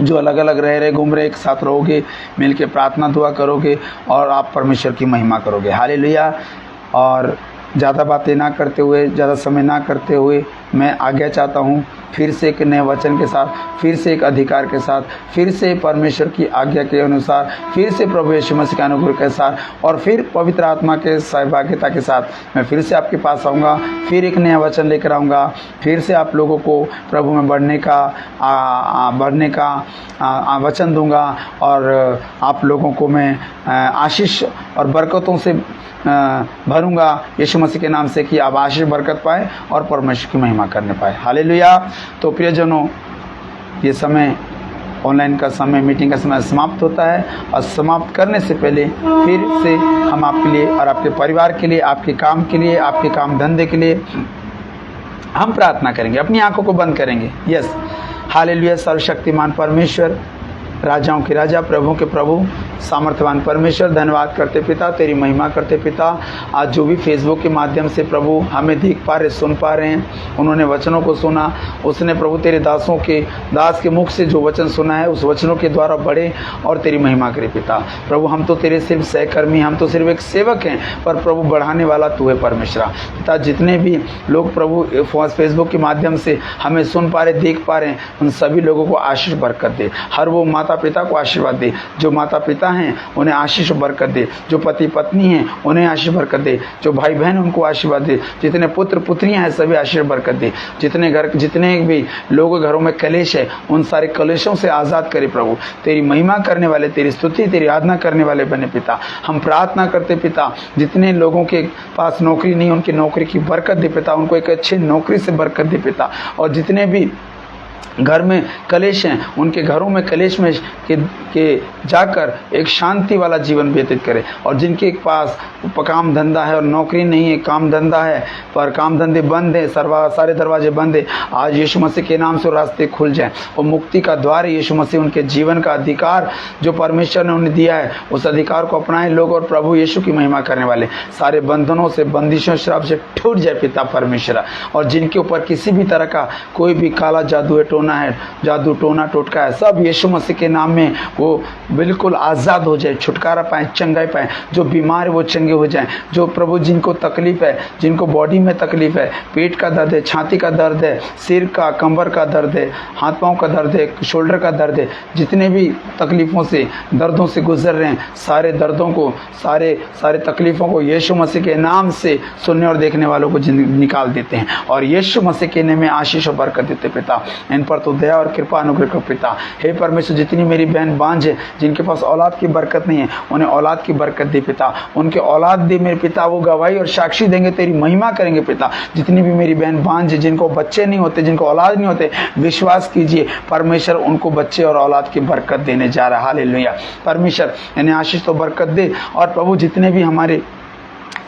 जो अलग अलग रह रहे घूम रहे एक साथ रहोगे, मिल के प्रार्थना दुआ करोगे और आप परमेश्वर की महिमा करोगे। हालेलुया। और ज़्यादा बातें ना करते हुए, ज़्यादा समय ना करते हुए मैं आज्ञा चाहता हूँ, फिर से एक नए वचन के साथ, फिर से एक अधिकार के साथ, फिर से परमेश्वर की आज्ञा के अनुसार, फिर से प्रभु यीशु मसीह के अनुग्रह के साथ और फिर पवित्र आत्मा के सहभागिता के साथ मैं फिर से आपके पास आऊँगा, फिर एक नया वचन लेकर आऊँगा, फिर से आप लोगों को प्रभु में बढ़ने का वचन दूँगा और आप लोगों को मैं आशीष और बरकतों से भरूँगा यीशु मसीह के नाम से, कि आप आशीष बरकत पाए और परमेश्वर की महिमा करने पाए। हालेलुया। तो प्रियजनों, ये समय, ऑनलाइन का समय, मीटिंग का समय समाप्त होता है और समाप्त करने से पहले फिर से हम आपके लिए और आपके परिवार के लिए, आपके काम के लिए, आपके काम धंधे के लिए हम प्रार्थना करेंगे। अपनी आंखों को बंद करेंगे। यस। हालेलुया। सर्वशक्तिमान परमेश्वर, राजाओं के राजा, प्रभु के प्रभु, सामर्थ्यवान परमेश्वर, धन्यवाद करते पिता, तेरी महिमा करते पिता। आज जो भी फेसबुक के माध्यम से प्रभु हमें देख पा रहे, सुन पा रहे हैं, उन्होंने वचनों को सुना, उसने प्रभु तेरे दास के मुख से जो वचन सुना है उस वचनों के द्वारा बढ़े और तेरी महिमा करे पिता। प्रभु हम तो तेरे सिर्फ सहकर्मी, हम तो सिर्फ एक सेवक हैं, पर प्रभु बढ़ाने वाला तू है परमेश्वर पिता। जितने भी लोग प्रभु फेसबुक के माध्यम से हमें सुन पा रहे, देख पा रहे हैं, उन सभी लोगों को आशीष बरकत दे। हर वो माता पिता को आशीर्वाद दे, जो माता पिता हैं उन्हें आशीष बरकत दे, जो पति पत्नी हैं उन्हें आशीष बरकत दे, जो भाई बहन उनको आशीर्वाद दे, जितने पुत्र पुत्रियां हैं सभी आशीष बरकत दे। जितने भी लोगों घरों में कलेश है उन सारे कलेशों से आज़ाद करे प्रभु। तेरी महिमा करने वाले, तेरी स्तुति, तेरी आराधना करने वाले बने पिता। हम प्रार्थना करते पिता, जितने लोगों के पास नौकरी नहीं, उनकी नौकरी की बरकत दे पिता, उनको एक अच्छी नौकरी से बरकत दे पिता। और जितने भी घर में कलेश हैं उनके घरों में कलेश में के जाकर एक शांति वाला जीवन व्यतीत करें। और जिनके पास काम धंधा है और नौकरी नहीं है, काम धंधा है पर काम धंधे बंद है, सारे दरवाजे बंद है, आज यीशु मसीह के नाम से रास्ते खुल जाएं। और मुक्ति का द्वार यीशु मसीह, उनके जीवन का अधिकार जो परमेश्वर ने उन्हें दिया है उस अधिकार को अपनाएं लोग और प्रभु यीशु की महिमा करने वाले सारे बंधनों से, बंदिशों, श्राप से छूट जाए पिता परमेश्वर। और जिनके ऊपर किसी भी तरह का कोई भी काला जादू है, टोना है, जादू टोना टोटका है, सब यीशु मसीह के नाम में वो बिल्कुल आज़ाद हो जाए, छुटकारा पाएँ, चंगाई पाएँ। जो बीमार है वो चंगे हो जाएँ। जो प्रभु जिनको तकलीफ़ है, जिनको बॉडी में तकलीफ़ है, पेट का दर्द है, छाती का दर्द है, सिर का, कमर का दर्द है, हाथ पाँव का दर्द है, शोल्डर का दर्द है, जितने भी तकलीफ़ों से, दर्दों से गुजर रहे हैं, सारे दर्दों को, सारे तकलीफ़ों को यीशु मसीह के नाम से सुनने और देखने वालों को निकाल देते हैं और यीशु मसीह के नाम में आशीष और बरकत देते। पिता, इन पर तो दया और कृपा अनुग्रह कर पिता। हे परमेश्वर, जितनी मेरी बहन बांझ है, जिनके पास औलाद की बरकत नहीं है, उन्हें औलाद की बरकत दे पिता। उनके औलाद दे मेरे पिता, वो गवाही और साक्षी देंगे, तेरी महिमा करेंगे पिता। जितनी भी मेरी बहन बांझ है, जिनको बच्चे नहीं होते, जिनको औलाद नहीं होते, विश्वास कीजिए परमेश्वर उनको बच्चे और औलाद की बरकत देने जा रहा है। हालेलुया। परमेश्वर इन्हें आशीष तो बरकत दे। और प्रभु, जितने भी हमारे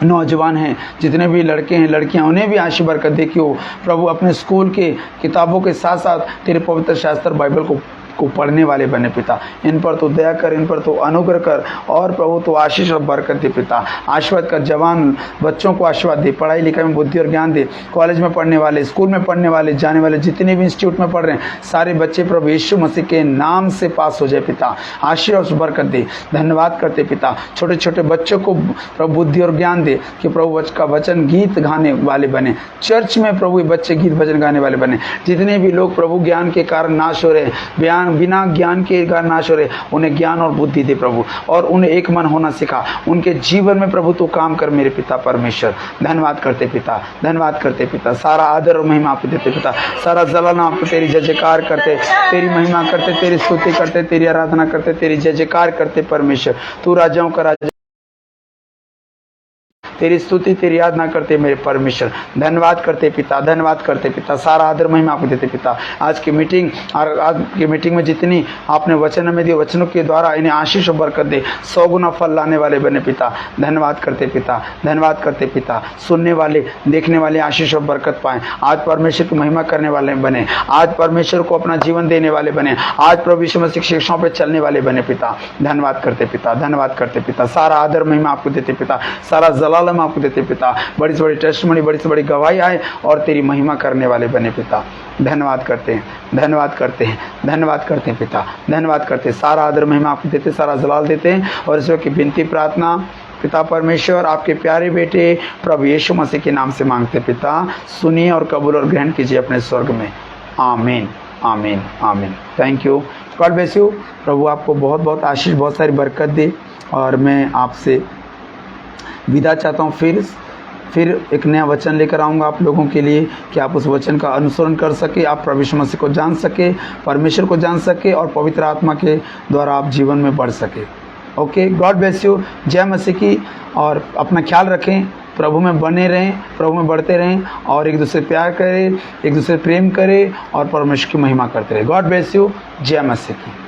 नौजवान हैं, जितने भी लड़के हैं, लड़कियां, उन्हें भी आशीष बरकत दे कि वो प्रभु अपने स्कूल के किताबों के साथ साथ तेरे पवित्र शास्त्र बाइबल को पढ़ने वाले बने पिता। इन पर तो दया कर, इन पर तो अनुग्रह कर और प्रभु तो आशीष और बरकत दे पिता। आशीर्वाद कर, जवान बच्चों को आशीर्वाद दे, पढ़ाई लिखाई में बुद्धि और ज्ञान दे। कॉलेज में पढ़ने वाले, स्कूल में पढ़ने वाले, जाने वाले, जितने भी इंस्टीट्यूट में पढ़ रहे हैं, सारे बच्चे प्रभु यीशु मसीह के नाम से पास हो जाए पिता। आशीष और बरकत दे। धन्यवाद करते पिता। छोटे छोटे बच्चों को प्रभु बुद्धि और ज्ञान दे कि प्रभु का वचन गीत गाने वाले बने। चर्च में प्रभु बच्चे गीत भजन गाने वाले बने। जितने भी लोग प्रभु ज्ञान के कारण नाश हो रहे हैं, बिना ज्ञान के कारण नाश हो रहे, उन्हें ज्ञान और बुद्धि दे प्रभु, और उन्हें एक मन होना सिखा। उनके जीवन में प्रभु तू काम कर मेरे पिता परमेश्वर। धन्यवाद करते पिता, धन्यवाद करते पिता। सारा आदर और महिमा आपको देते पिता। सारा जलाल आपको तेरी जय जयकार करते, तेरी महिमा करते, तेरी स्तुति करते, तेरी आराधना करते, तेरी जय जयकार करते परमेश्वर। तू राजाओं का राजा, तेरी स्तुति, तेरी आराधना करते मेरे परमेश्वर। धन्यवाद करते पिता, धन्यवाद करते पिता। सारा आदर महिमा आपको देते पिता। आज की मीटिंग और आज की मीटिंग में जितनी आपने वचन में दिए, वचनों के द्वारा इन्हें आशीष और बरकत दे, 100 गुना फल लाने वाले बने पिता। धन्यवाद करते पिता, धन्यवाद करते पिता। सुनने वाले, देखने वाले आशीष और बरकत पाएं। आज परमेश्वर की महिमा करने वाले बने, आज परमेश्वर को अपना जीवन देने वाले बने, आज प्रभु यीशु मसीह की शिक्षाओं पर चलने वाले बने पिता। धन्यवाद करते पिता, धन्यवाद करते पिता। सारा आदर महिमा आपको देते पिता। सारा जलाल आपको देते पिता। बड़ी से बड़ी टेस्टमनी, बड़ी से बड़ी गवाही आए और तेरी महिमा करने वाले बने पिता। धन्यवाद करते हैं, धन्यवाद करते हैं, धन्यवाद करते हैं पिता, धन्यवाद करते हैं। सारा आदर महिमा आपको देते, सारा जलाल देते हैं। और ईश्वर की विनती प्रार्थना पिता परमेश्वर आपके प्यारे बेटे प्रभु यीशु मसीह के नाम से मांगते पिता। सुनिए और कबूल और ग्रहण कीजिए अपने स्वर्ग में। आमीन, आमीन, आमीन। Thank you, God bless you. प्रभु आपको बहुत बहुत आशीष, बहुत सारी बरकत दे। और मैं आपसे विदा चाहता हूँ। फिर एक नया वचन लेकर आऊँगा आप लोगों के लिए कि आप उस वचन का अनुसरण कर सके, आप प्रभु यीशु मसीह को जान सके, परमेश्वर को जान सके और पवित्र आत्मा के द्वारा आप जीवन में बढ़ सके। Okay, God bless you. जय मसीह की। और अपना ख्याल रखें, प्रभु में बने रहें, प्रभु में बढ़ते रहें और एक दूसरे प्यार करें, एक दूसरे प्रेम करें और परमेश्वर की महिमा करते रहें। God bless you. जय मसीह की।